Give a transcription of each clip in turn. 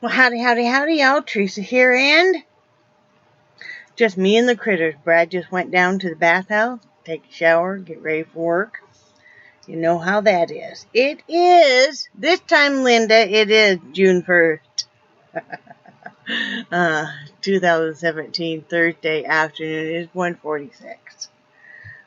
Well, howdy, howdy, howdy, y'all. Teresa here, and just me and the critters. Brad just went down to the bathhouse, take a shower, get ready for work. You know how that is. It is, this time, Linda, it is June 1st. 2017, Thursday afternoon. It is 1:46.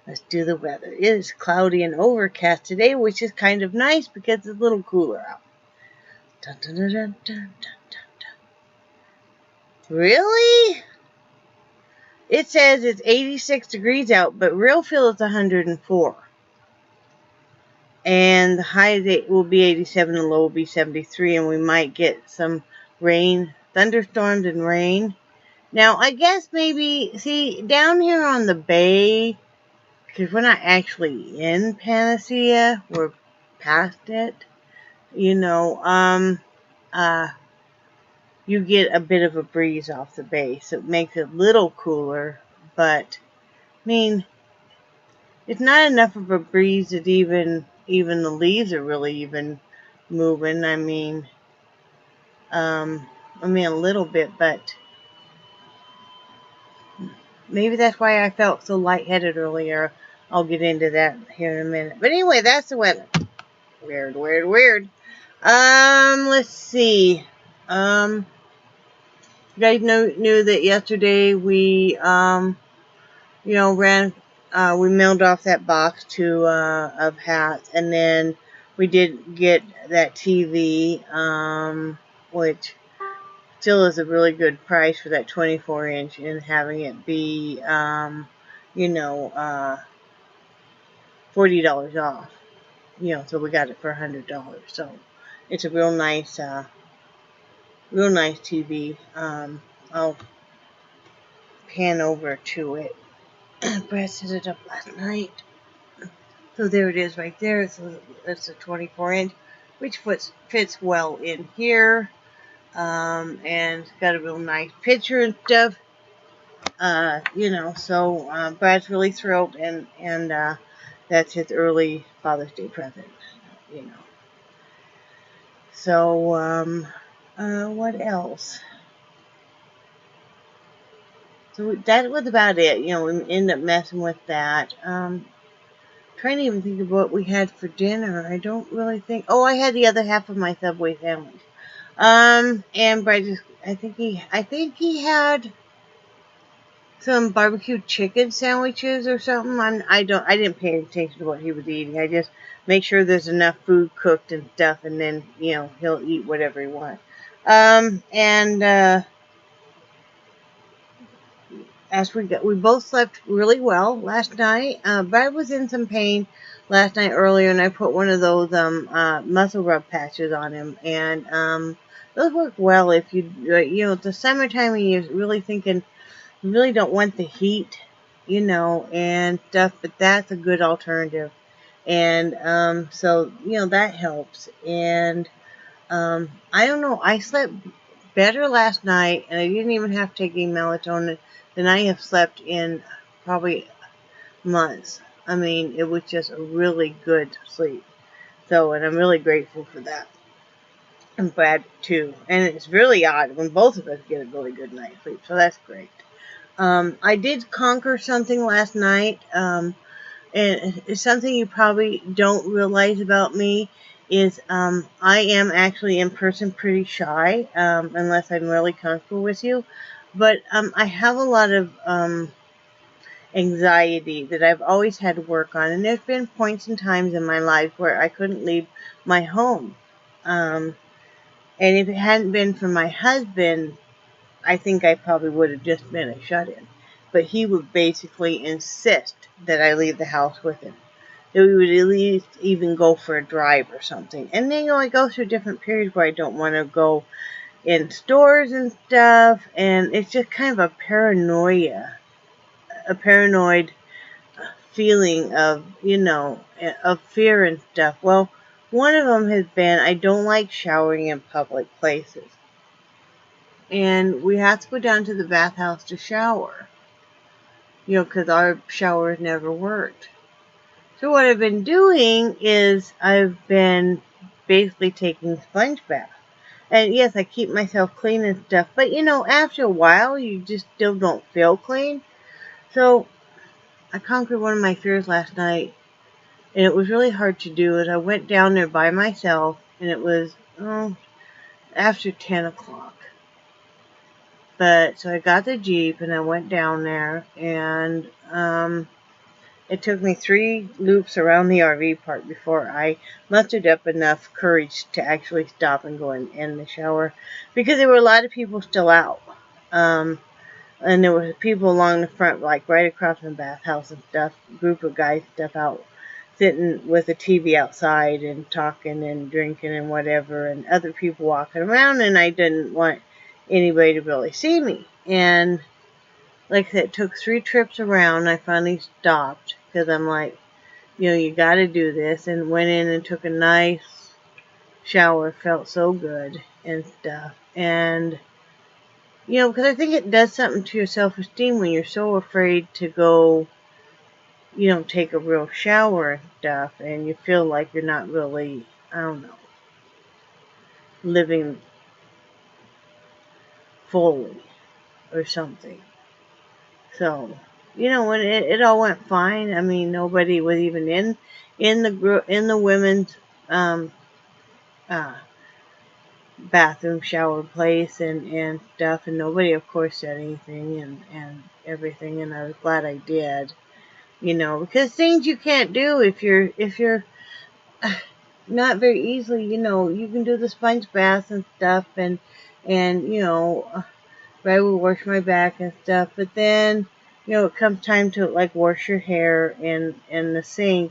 Let's do the weather. It is cloudy and overcast today, which is kind of nice because it's a little cooler out. Dun, dun, dun, dun, dun, dun. Really? It says it's 86 degrees out, but real feel it's 104. And the high will be 87 and low will be 73, and we might get some rain, thunderstorms and rain. Now, I guess maybe, see, down here on the bay, because we're not actually in Panacea, we're past it, you get a bit of a breeze off the bay, so it makes it a little cooler, but, I mean, it's not enough of a breeze that even the leaves are really even moving. I mean, a little bit, but maybe that's why I felt so lightheaded earlier. I'll get into that here in a minute. But anyway, that's the weather. Weird. Let's see. You guys knew that yesterday we, we mailed off that box of hats, and then we did get that TV, which still is a really good price for that 24-inch, and having it be, $40 off. So we got it for $100. So it's a real nice TV. I'll pan over to it. Brad set it up last night. So there it is right there. So it's a 24-inch, which fits well in here. And it's got a real nice picture and stuff. So Brad's really thrilled, and that's his early Father's Day present. So, what else? So that was about it. We ended up messing with that. Trying to even think of what we had for dinner. I don't really think. Oh, I had the other half of my Subway sandwich. And Brad I think he had some barbecue chicken sandwiches or something. I didn't pay attention to what he was eating. I just make sure there's enough food cooked and stuff, and then he'll eat whatever he wants. As we both slept really well last night. Brad was in some pain last night earlier, and I put one of those muscle rub patches on him, and those work well if it's the summertime and you're really thinking you really don't want the heat, and stuff, but that's a good alternative. And so that helps. And I don't know, I slept better last night, and I didn't even have to take any melatonin than I have slept in probably months. I mean, it was just a really good sleep. So, and I'm really grateful for that. And Brad, too. And it's really odd when both of us get a really good night's sleep. So that's great. I did conquer something last night. And it's something you probably don't realize about me is I am actually in person pretty shy, unless I'm really comfortable with you. But I have a lot of anxiety that I've always had to work on. And there's been points and times in my life where I couldn't leave my home. And if it hadn't been for my husband, I think I probably would have just been a shut-in. But he would basically insist that I leave the house with him. That we would at least even go for a drive or something. And then, I go through different periods where I don't want to go in stores and stuff. And it's just kind of a paranoid feeling of, of fear and stuff. Well, one of them has been I don't like showering in public places. And we have to go down to the bathhouse to shower. Because our showers never worked. So what I've been doing is I've been basically taking sponge baths. And yes, I keep myself clean and stuff. But, you know, after a while, you just still don't feel clean. So, I conquered one of my fears last night. And it was really hard to do it. I went down there by myself. And it was, after 10 o'clock. But, so I got the Jeep and I went down there. And, it took me 3 loops around the RV park before I mustered up enough courage to actually stop and go in the shower. Because there were a lot of people still out. And there were people along the front, like right across from the bathhouse and stuff. A group of guys stuff out, sitting with a TV outside and talking and drinking and whatever. And other people walking around. And I didn't want anybody to really see me. And like I said, it took 3 trips around. I finally stopped. Because I'm like, you know, you got to do this. And went in and took a nice shower. Felt so good and stuff. And, you know, because I think it does something to your self-esteem when you're so afraid to go, you know, take a real shower and stuff. And you feel like you're not really, I don't know, living fully or something. So, you know, when it all went fine. I mean, nobody was even in the women's bathroom shower place and stuff, and nobody, of course, said anything and everything. And I was glad I did, you know, because things you can't do if you're not very easily, you know, you can do the sponge baths and stuff, and you know, I would wash my back and stuff, but then, you know, it comes time to, like, wash your hair in the sink.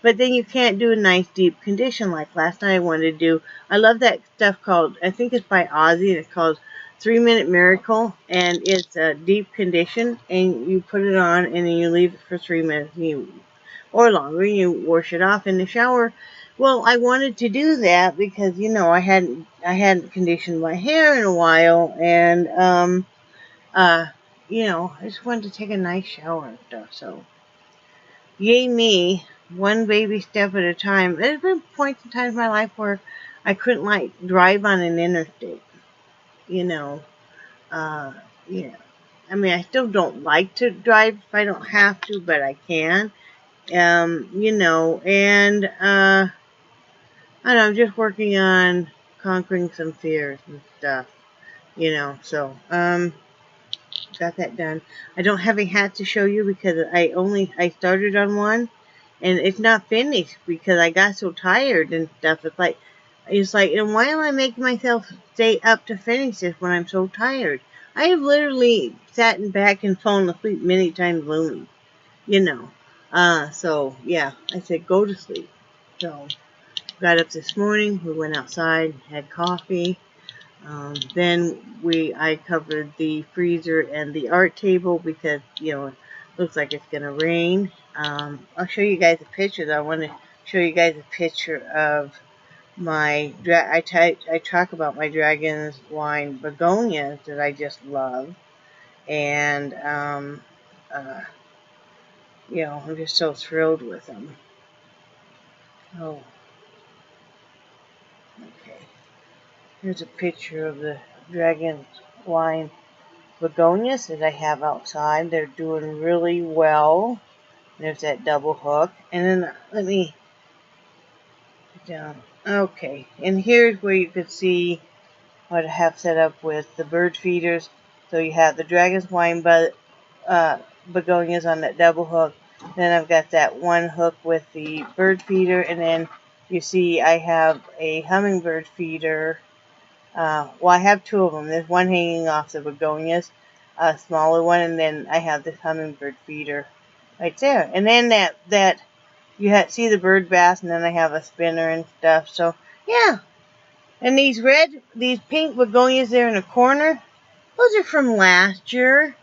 But then you can't do a nice deep condition like last night I wanted to do. I love that stuff called, I think it's by Ozzy, and it's called 3-Minute Miracle. And it's a deep condition, and you put it on, and then you leave it for 3 minutes, or longer, and you wash it off in the shower. Well, I wanted to do that because, you know, I hadn't conditioned my hair in a while, and, you know, I just wanted to take a nice shower and stuff, so, yay me, one baby step at a time. There's been points in times in my life where I couldn't, like, drive on an interstate, you know, yeah. I mean, I still don't like to drive if I don't have to, but I can, you know, and, I don't know, I'm just working on conquering some fears and stuff, you know, so, got that done. I don't have a hat to show you because I started on one, and it's not finished because I got so tired and stuff. It's like, and why am I making myself stay up to finish this when I'm so tired? I have literally sat in back and fallen asleep many times looming, you know. So, yeah, I said, go to sleep. So, got up this morning, we went outside, had coffee. Then I covered the freezer and the art table because, you know, it looks like it's going to rain. I'll show you guys a picture. I want to show you guys a picture of my, I talk about my dragon's wine begonias that I just love. And, you know, I'm just so thrilled with them. Oh, okay. Here's a picture of the dragon's wine begonias that I have outside. They're doing really well. There's that double hook. And then let me put down. Okay. And here's where you can see what I have set up with the bird feeders. So you have the dragon's wine begonias on that double hook. Then I've got that one hook with the bird feeder. And then you see I have a hummingbird feeder. Well, I have 2 of them. There's one hanging off the begonias, a smaller one, and then I have this hummingbird feeder right there. And then that you see the bird bath, and then I have a spinner and stuff. So, yeah. And these pink begonias there in the corner, those are from last year.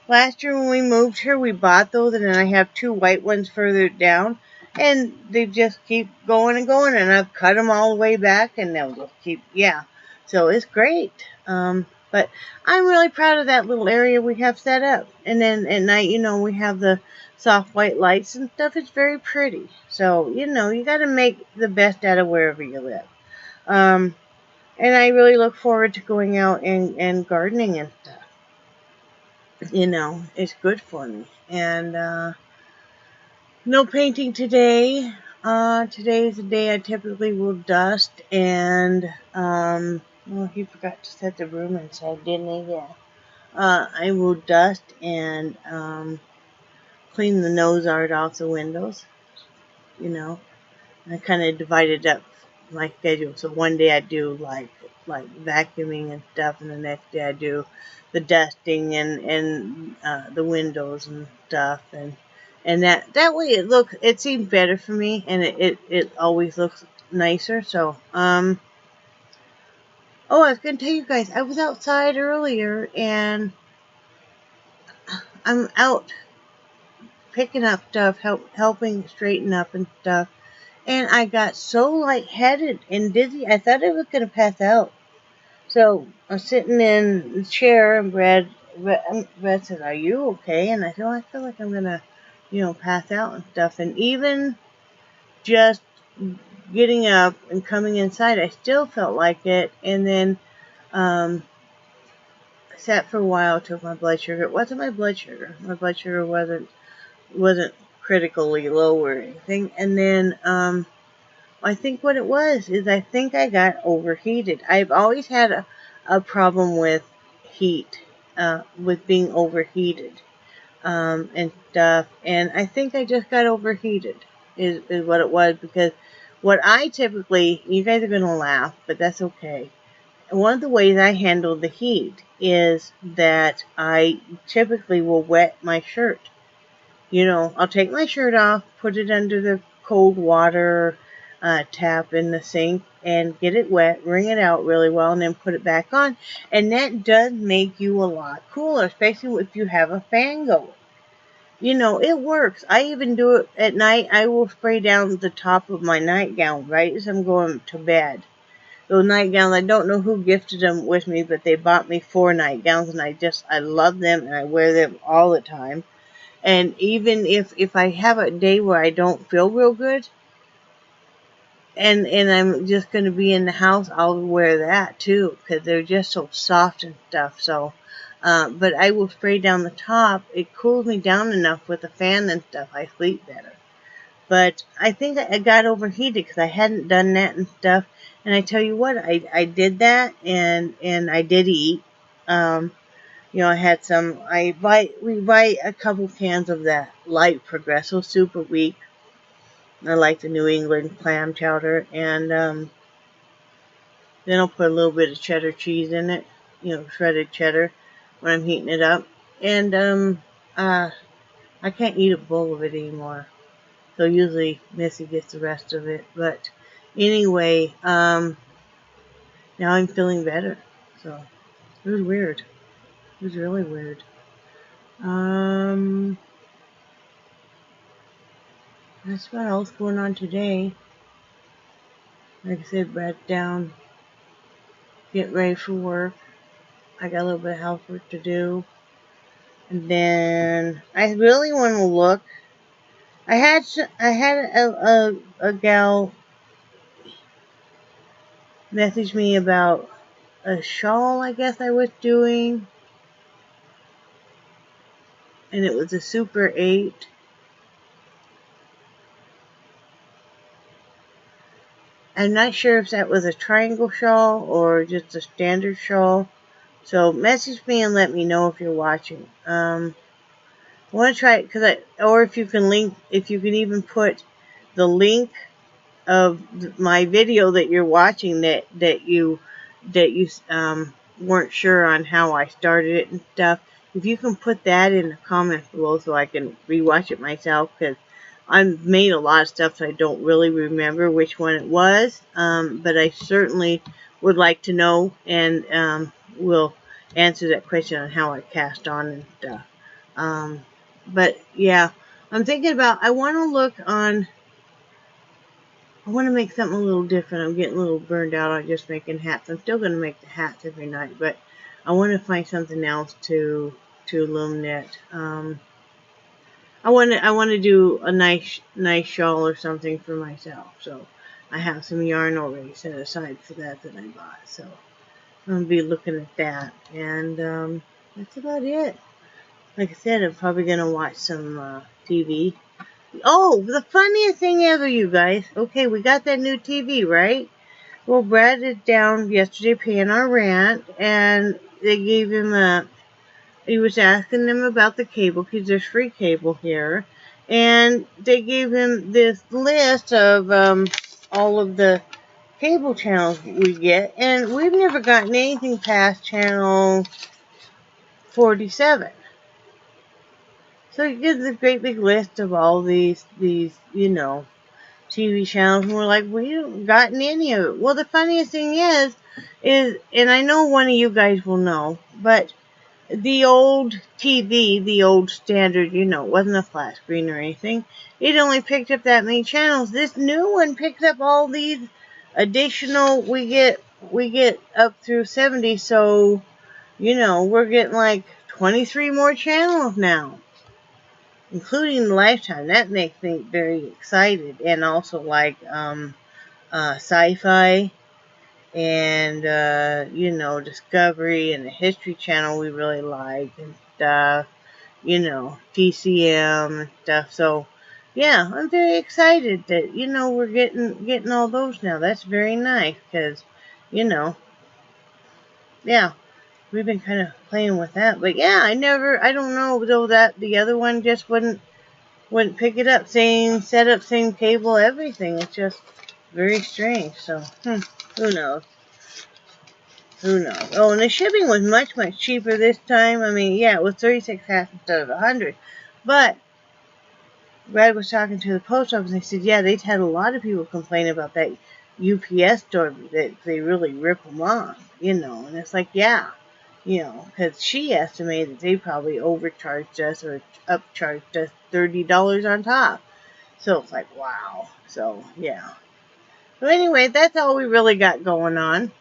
Last year when we moved here, we bought those, and then I have 2 white ones further down. And they just keep going and going, and I've cut them all the way back, and they'll just keep, yeah. So it's great. But I'm really proud of that little area we have set up. And then at night, you know, we have the soft white lights and stuff. It's very pretty. So, you know, you got to make the best out of wherever you live. And And I really look forward to going out and gardening and stuff. You know, it's good for me. And no painting today. Today is the day I typically will dust and, well, he forgot to set the room inside, didn't he? Yeah. I will dust and, clean the nose art off the windows, you know. I kind of divided up my schedule. So one day I do like vacuuming and stuff, and the next day I do the dusting and the windows and stuff, and that way it seems better for me, and it always looks nicer. So oh, I was gonna tell you guys, I was outside earlier and I'm out picking up stuff, helping straighten up and stuff. And I got so lightheaded and dizzy, I thought I was going to pass out. So I was sitting in the chair, and Brad said, "Are you okay?" And I said, "Oh, I feel like I'm going to, pass out and stuff." And even just getting up and coming inside, I still felt like it. And then I sat for a while, took my blood sugar. It wasn't my blood sugar. My blood sugar wasn't critically low or anything. And then I think what it was is I think I got overheated. I've always had a problem with heat, with being overheated and stuff. And I think I just got overheated is what it was, because what I typically, you guys are going to laugh, but that's okay. One of the ways I handle the heat is that I typically will wet my shirt. I'll take my shirt off, put it under the cold water tap in the sink, and get it wet, wring it out really well, and then put it back on. And that does make you a lot cooler, especially if you have a fan going. It works. I even do it at night. I will spray down the top of my nightgown right as I'm going to bed. Those nightgowns, I don't know who gifted them with me, but they bought me 4 nightgowns, and I love them, and I wear them all the time. And even if I have a day where I don't feel real good, and I'm just going to be in the house, I'll wear that too, because they're just so soft and stuff. So, but I will spray down the top. It cools me down enough with the fan and stuff. I sleep better. But I think I got overheated because I hadn't done that and stuff. And I tell you what, I did that, and I did eat. I had some, we buy a couple cans of that light Progresso soup a week. I like the New England clam chowder, and then I'll put a little bit of cheddar cheese in it, shredded cheddar, when I'm heating it up. And I can't eat a bowl of it anymore, so usually Missy gets the rest of it. But anyway, now I'm feeling better, so it was weird. It was really weird. That's about all that's going on today. Like I said, Brad's down, getting ready for work. I got a little bit of housework to do. And then I really want to look. I had a gal message me about a shawl, I guess I was doing. And it was a Super 8. I'm not sure if that was a triangle shawl or just a standard shawl. So message me and let me know if you're watching. I want to try it or if you can even put the link of my video that you're watching that you weren't sure on how I started it and stuff. If you can put that in the comments below so I can rewatch it myself, because I've made a lot of stuff so I don't really remember which one it was. But I certainly would like to know, and will answer that question on how I cast on and stuff. But yeah, I'm thinking about, I want to make something a little different. I'm getting a little burned out on just making hats. I'm still going to make the hats every night, but I want to find something else to loom knit. I want to do a nice shawl or something for myself. So I have some yarn already set aside for that I bought. So I'm going to be looking at that. And that's about it. Like I said, I'm probably going to watch some TV. Oh, the funniest thing ever, you guys. Okay, we got that new TV, right? Well, Brad is down yesterday paying our rent, and they gave him he was asking them about the cable, because there's free cable here, and they gave him this list of all of the cable channels we get, and we've never gotten anything past channel 47. So it gives a great big list of all these, you know, TV channels, and we're like, we haven't gotten any of it. Well, the funniest thing is, and I know one of you guys will know, but the old TV, the old standard, you know, it wasn't a flat screen or anything. It only picked up that many channels. This new one picks up all these additional, we get up through 70, so, you know, we're getting like 23 more channels now, including Lifetime. That makes me very excited. And also like sci-fi and you know, Discovery and the History Channel we really like, and stuff, you know, TCM and stuff. So yeah, I'm very excited that, you know, we're getting all those now. That's very nice, because, you know, yeah, we've been kind of playing with that. But yeah, I don't know though, that the other one just wouldn't pick it up. Same setup, same cable, everything. It's just very strange. So who knows? Who knows? Oh, and the shipping was much, much cheaper this time. I mean, yeah, it was 36 cents instead of 100. But Brad was talking to the post office, and they said, yeah, they'd had a lot of people complain about that UPS store, that they really rip them off, you know. And it's like, yeah, you know, because she estimated they probably overcharged us or upcharged us $30 on top. So it's like, wow. So, yeah. So anyway, that's all we really got going on.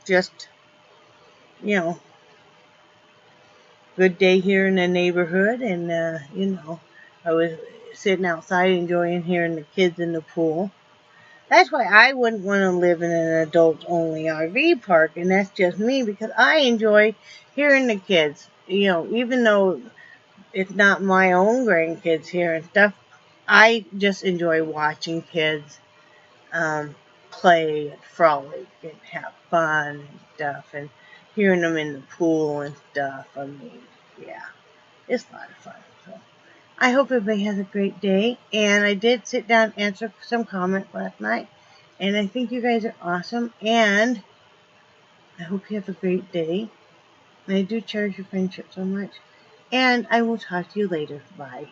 Just, you know, good day here in the neighborhood, and you know, I was sitting outside enjoying hearing the kids in the pool. That's why I wouldn't want to live in an adult-only RV park, and that's just me, because I enjoy hearing the kids. You know, even though it's not my own grandkids here and stuff, I just enjoy watching kids play and frolic and have fun and stuff, and hearing them in the pool and stuff. I mean, yeah, it's a lot of fun. So I hope everybody has a great day, and I did sit down and answer some comments last night, and I think you guys are awesome, and I hope you have a great day, and I do cherish your friendship so much, and I will talk to you later. Bye.